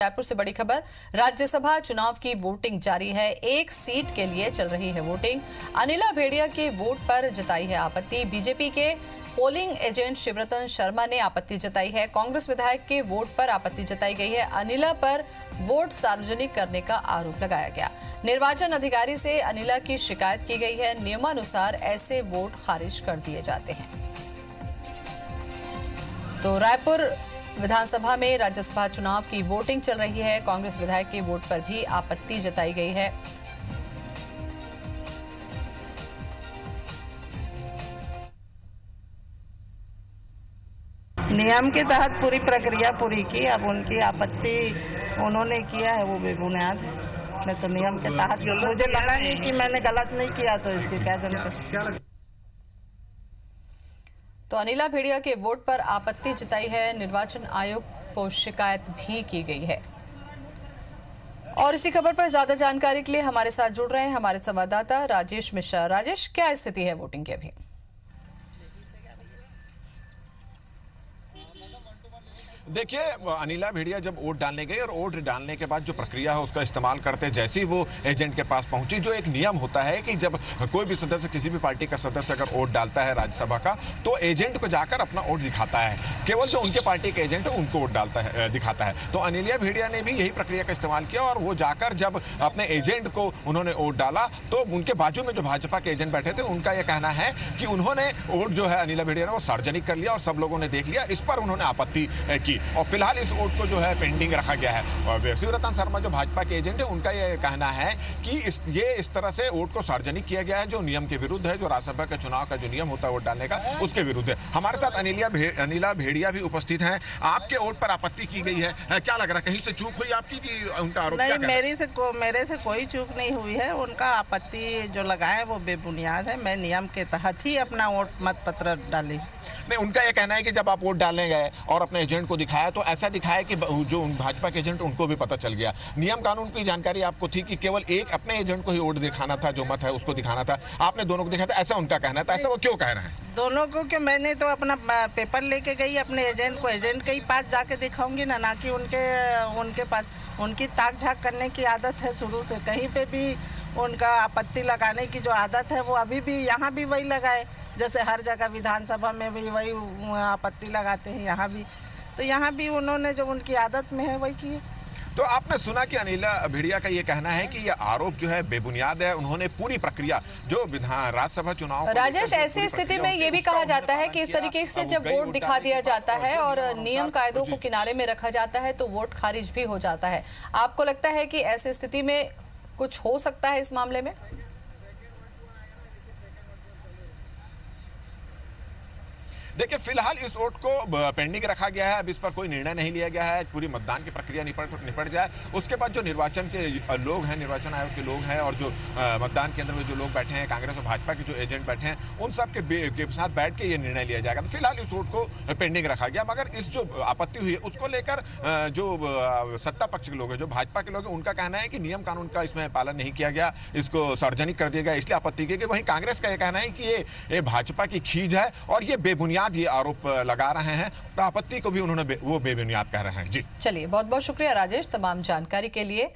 रायपुर से बड़ी खबर। राज्यसभा चुनाव की वोटिंग जारी है। एक सीट के लिए चल रही है वोटिंग। अनिला भेड़िया के वोट पर जताई है आपत्ति। बीजेपी के पोलिंग एजेंट शिवरतन शर्मा ने आपत्ति जताई है। कांग्रेस विधायक के वोट पर आपत्ति जताई गई है। अनिला पर वोट सार्वजनिक करने का आरोप लगाया गया। निर्वाचन अधिकारी से अनिला की शिकायत की गई है। नियमानुसार ऐसे वोट खारिज कर दिए जाते हैं। तो रायपुर विधानसभा में राज्यसभा चुनाव की वोटिंग चल रही है। कांग्रेस विधायक के वोट पर भी आपत्ति जताई गई है। नियम के तहत पूरी प्रक्रिया पूरी की। अब उनकी आपत्ति उन्होंने किया है वो बेबुनियाद। मैं तो नियम के तहत मुझे लगा नहीं कि मैंने गलत नहीं किया, तो इसकी क्या जरूरत। तो अनिला भेड़िया के वोट पर आपत्ति जताई है। निर्वाचन आयोग को शिकायत भी की गई है। और इसी खबर पर ज्यादा जानकारी के लिए हमारे साथ जुड़ रहे हैं हमारे संवाददाता राजेश मिश्रा। राजेश, क्या स्थिति है वोटिंग की अभी? देखिए, अनिला भेड़िया जब वोट डालने गई और वोट डालने के बाद जो प्रक्रिया है उसका इस्तेमाल करते जैसे ही वो एजेंट के पास पहुंची, जो एक नियम होता है कि जब कोई भी सदस्य, किसी भी पार्टी का सदस्य अगर वोट डालता है राज्यसभा का, तो एजेंट को जाकर अपना वोट दिखाता है। केवल जो उनके पार्टी के एजेंट है उनको वोट डालता है, दिखाता है। तो अनिला भेड़िया ने भी यही प्रक्रिया का इस्तेमाल किया और वो जाकर जब अपने एजेंट को उन्होंने वोट डाला, तो उनके बाजू में जो भाजपा के एजेंट बैठे थे उनका यह कहना है कि उन्होंने वोट जो है अनिला भेड़िया ने वो सार्वजनिक कर लिया और सब लोगों ने देख लिया। इस पर उन्होंने आपत्ति की और फिलहाल इस वोट को जो है पेंडिंग रखा गया है। और शिवरतन शर्मा जो भाजपा के एजेंट है, उनका यह कहना है कि इस तरह से वोट को सार्वजनिक किया गया है जो नियम के विरुद्ध है, जो राज्यसभा के चुनाव का जो नियम होता है वोट डालने का, उसके विरुद्ध है। हमारे साथ अनिला भेड़िया भी उपस्थित हैं। आपके वोट पर आपत्ति की गई है, क्या लग रहा है, कहीं से चूक हुई आपकी कि उनका आरोप? नहीं, मेरे से कोई चूक नहीं हुई है। उनका आपत्ति जो लगाए वो बेबुनियाद है। मैं नियम के तहत ही अपना वोट मत पत्र डाली। नहीं, उनका यह कहना है कि जब आप वोट डालने गए और अपने एजेंट को दिखाया तो ऐसा दिखाया कि जो भाजपा के एजेंट उनको भी पता चल गया। नियम कानून की जानकारी आपको थी कि केवल एक अपने एजेंट को ही वोट दिखाना था, जो मत है उसको दिखाना था। आपने दोनों को दिखाया था, ऐसा उनका कहना था। ऐसा वो क्यों कह रहे हैं? दोनों को कि मैंने तो अपना पेपर लेके गई अपने एजेंट को, एजेंट के ही पास जाके दिखाऊंगी ना कि उनके पास। उनकी ताक झाक करने की आदत है शुरू से। कहीं पे भी उनका आपत्ति लगाने की जो आदत है वो अभी भी यहाँ भी वही लगाए। जैसे हर जगह विधानसभा में भी वही आपत्ति लगाते हैं, यहाँ भी। तो यहाँ भी उन्होंने जो उनकी आदत में है वही किए। तो आपने सुना कि अनिला भेड़िया का ये कहना है कि ये आरोप जो है बेबुनियाद है। उन्होंने पूरी प्रक्रिया जो राज्यसभा चुनाव। राजेश, ऐसी स्थिति में ये भी कहा जाता है कि इस तरीके से जब वोट दिखा दिया जाता है और नियम कायदों को किनारे में रखा जाता है तो वोट खारिज भी हो जाता है। आपको लगता है कि ऐसी स्थिति में कुछ हो सकता है इस मामले में? देखिए, फिलहाल इस वोट को पेंडिंग रखा गया है। अब इस पर कोई निर्णय नहीं लिया गया है। पूरी मतदान की प्रक्रिया निपट जाए, उसके बाद जो निर्वाचन के लोग हैं, निर्वाचन आयोग के लोग हैं और जो मतदान केंद्र में जो लोग बैठे हैं, कांग्रेस और भाजपा के जो एजेंट बैठे हैं, उन सब के साथ बैठ के ये निर्णय लिया जाएगा। तो फिलहाल इस वोट को पेंडिंग रखा गया। मगर इस जो आपत्ति हुई है उसको लेकर जो सत्ता पक्ष के लोग हैं, जो भाजपा के लोग हैं, उनका कहना है कि नियम कानून का इसमें पालन नहीं किया गया, इसको सार्वजनिक कर दिया गया, इसलिए आपत्ति की गई। वहीं कांग्रेस का यह कहना है कि ये भाजपा की खींच है और ये बेबुनियाद ये आरोप लगा रहे हैं। तो आपत्ति को भी उन्होंने वो बेबुनियाद कह रहे हैं। जी, चलिए, बहुत बहुत शुक्रिया राजेश तमाम जानकारी के लिए।